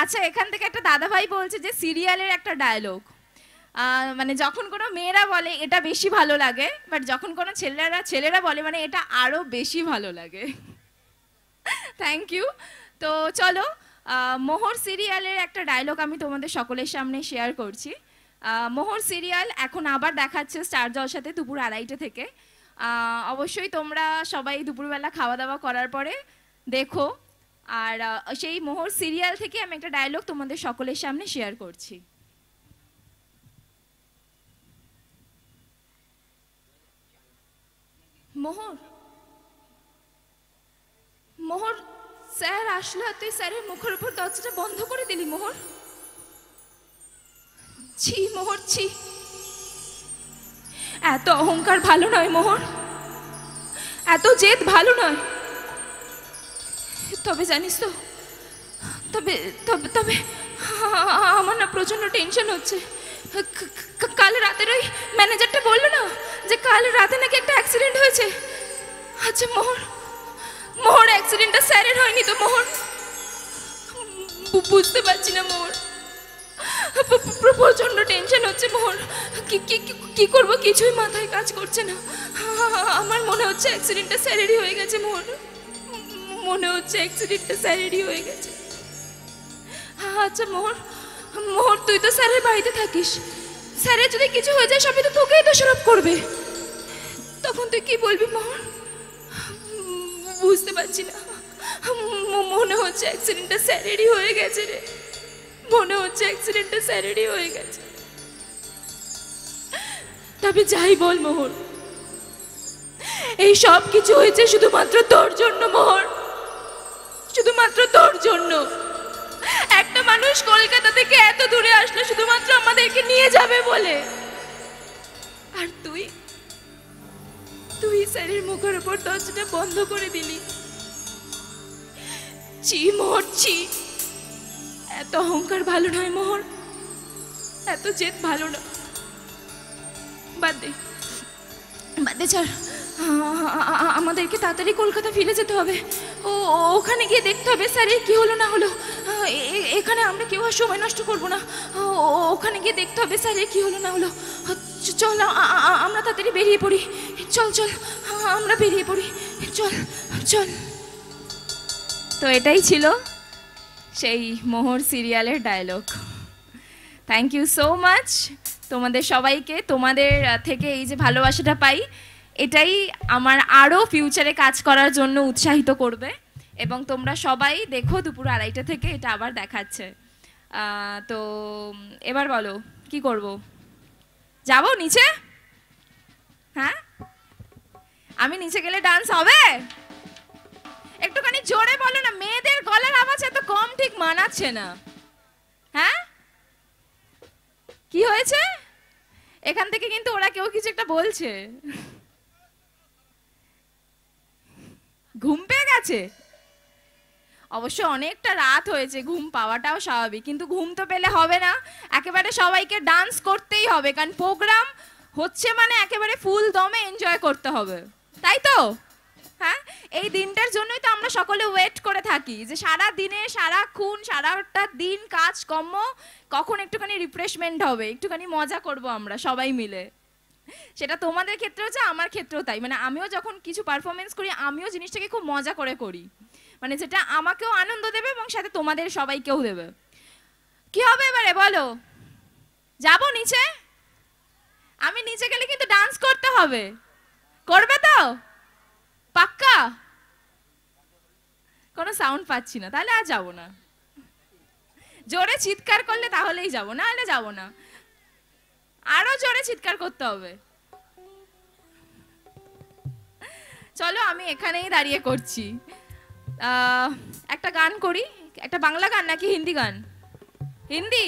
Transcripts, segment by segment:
আচ্ছা, এখান থেকে একটা দাদাভাই বলছে যে সিরিয়ালের একটা ডায়লগ, মানে যখন কোনো মেয়েরা বলে এটা বেশি ভালো লাগে, বাট যখন কোনো ছেলেরা বলে মানে এটা আরো বেশি ভালো লাগে। Thank you. তো চলো, মোহর সিরিয়ালের একটা ডায়লগ আমি তোমাদের সকলের সামনে শেয়ার করছি। মোহর সিরিয়াল এখন আবার দেখাচ্ছে স্টার জলসাতে দুপুর 2:30 থেকে। অবশ্যই তোমরা সবাই দুপুরবেলা খাওয়া দাওয়া করার পরে দেখো। আর সেই মোহর সিরিয়াল থেকে আমি একটা ডায়লগ তোমাদের সকলের সামনে শেয়ার করছি। মোহর, মোহর স্যার আসলো, তুই স্যারের মুখের উপর দরজাটা বন্ধ করে দিলি মোহর। ছি মোহর, ছি, এত অহংকার ভালো নয় মোহর, এত জেদ ভালো নয়। তবে জানিস তো, তবে তবে তবে আমার না প্রচন্ড টেনশন হচ্ছে। কাল রাতের ওই ম্যানেজারটা বললো না যে কাল রাতে নাকি একটা অ্যাক্সিডেন্ট হয়েছে। আচ্ছা মোহর, মোহর অ্যাক্সিডেন্টটা স্যারের হয়নি তো মোহর? বুঝতে পারছি না মোহর, প্রচন্ড টেনশন হচ্ছে মোহর। কি করবো কিছুই মাথায় কাজ করছে না। আমার মনে হচ্ছে অ্যাক্সিডেন্টটা স্যারেরই হয়ে গেছে মোহর, মনে হচ্ছে অ্যাক্সিডেন্টটা স্যারেরই হয়ে গেছে। আচ্ছা মোহর, মোহর তুই তো স্যারের বাড়িতে থাকিস, স্যারের যদি কিছু হয়ে যায় সবাই তো তোকেই দোষারোপ করবে, তখন তুই কি বলবি মোহর? বুঝতে পারছি না, মনে হচ্ছে অ্যাক্সিডেন্টটা স্যারেরই হয়ে গেছে রে, মনে হচ্ছে অ্যাক্সিডেন্টটা স্যারেরই হয়ে গেছে। তবে যাই বল মোহর, এই সব কিছু হয়েছে শুধুমাত্র তোর জন্য মোহর, শুধুমাত্র তোর জন্য। একটা মানুষ কলকাতা থেকে এত দূরে আসলো শুধুমাত্র আমাদেরকে নিয়ে যাবে বলে, আর তুই স্যারের মুখের উপর দরজাটা বন্ধ করে দিলি। ছি মোহর, ছি, এত অহংকার ভালো নয় মোহর, এত জেদ ভালো না। বাদ দে, বাদ দে, ছাড়। আমাদেরকে তাড়াতাড়ি কলকাতা ফিরে যেতে হবে। ওখানে গিয়ে দেখতে হবে স্যারের কি হলো না হলো। এখানে আমরা কেউ আর সময় নষ্ট করবো না, ওখানে গিয়ে দেখতে হবে স্যারের কি হলো না হলো। চল আমরা তাড়াতাড়ি বেরিয়ে পড়ি, চল চল আমরা বেরিয়ে পড়ি, চল চল। তো এটাই ছিল সেই মোহর সিরিয়ালের dialogue. Thank you so much তোমাদের সবাইকে, তোমাদের থেকে এই যে ভালোবাসাটা পাই এটাই আমার আরও ফিউচারে কাজ করার জন্য উৎসাহিত করবে। এবং তোমরা সবাই দেখো দুপুর 2:30 থেকে এটা আবার দেখাচ্ছে। তো এবার বলো কি করব, যাবো নিচে? হ্যাঁ, আমি নিচে গেলে ডান্স হবে? একটুখানি জোরে বলো না, মেয়েদের গলার আওয়াজ এত কম ঠিক মানাচ্ছে না। হ্যাঁ, কি হয়েছে? এখান থেকে কিন্তু ওরা কেউ কিছু একটা বলছে। ঘুম পেয়ে গেছে? অবশ্য অনেকটা রাত হয়েছে, ঘুম পাওয়াটাও স্বাভাবিক, কিন্তু ঘুম তো পেলে হবে না, একেবারে সবাইকে ডান্স করতেই হবে, কারণ প্রোগ্রাম হচ্ছে মানে একেবারে ফুল দমে এনজয় করতে হবে, তাই তো? হ্যাঁ, এই দিনটার জন্যই তো আমরা সকলে ওয়েট করে থাকি যে সারা দিনে সারাক্ষণ সারাটা দিন কাজকর্ম, কখন একটুখানি রিফ্রেশমেন্ট হবে, একটুখানি মজা করব আমরা সবাই মিলে। সেটা তোমাদের ক্ষেত্রেও যা আমার ক্ষেত্রেও তাই, মানে আমিও যখন কিছু পারফরমেন্স করি আমিও জিনিসটাকে খুব মজা করে করি, মানে যেটা আমাকেও আনন্দ দেবে এবং সাথে তোমাদের সবাইকেও দেবে। কি হবে এবারে বলো, যাবো নিচে? আমি নিচে গেলে কিন্তু ডান্স করতে হবে, করবে তো পাক্কা? কোনো সাউন্ড পাচ্ছি না, তাহলে আর যাবো না। জোরে চিৎকার করলে তাহলেই যাবো, না হলে যাবো না। আরো জোরে চিৎকার করতে হবে। চলো আমি এখানেই দাঁড়িয়ে করছি। একটা গান করি, একটা বাংলা গান নাকি হিন্দি গান? হিন্দি,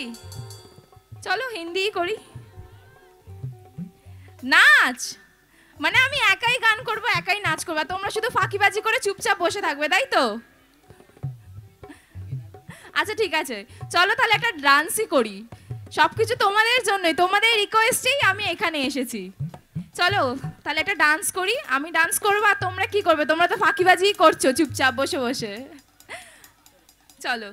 চলো হিন্দি করি। নাচ মানে আমি একাই গান করব, একাই নাচ করবো, তোমরা শুধু ফাঁকিবাজি করে চুপচাপ বসে থাকবে, তাই তো? আচ্ছা ঠিক আছে, চলো তাহলে একটা ডান্সই করি, সবকিছু তোমাদের জন্যই, তোমাদের রিকোয়েস্টেই আমি এখানে এসেছি। চলো তাহলে একটা ডান্স করি, আমি ডান্স করবো আর তোমরা কি করবে? তোমরা তো ফাঁকিবাজি করছো চুপচাপ বসে বসে। চলো।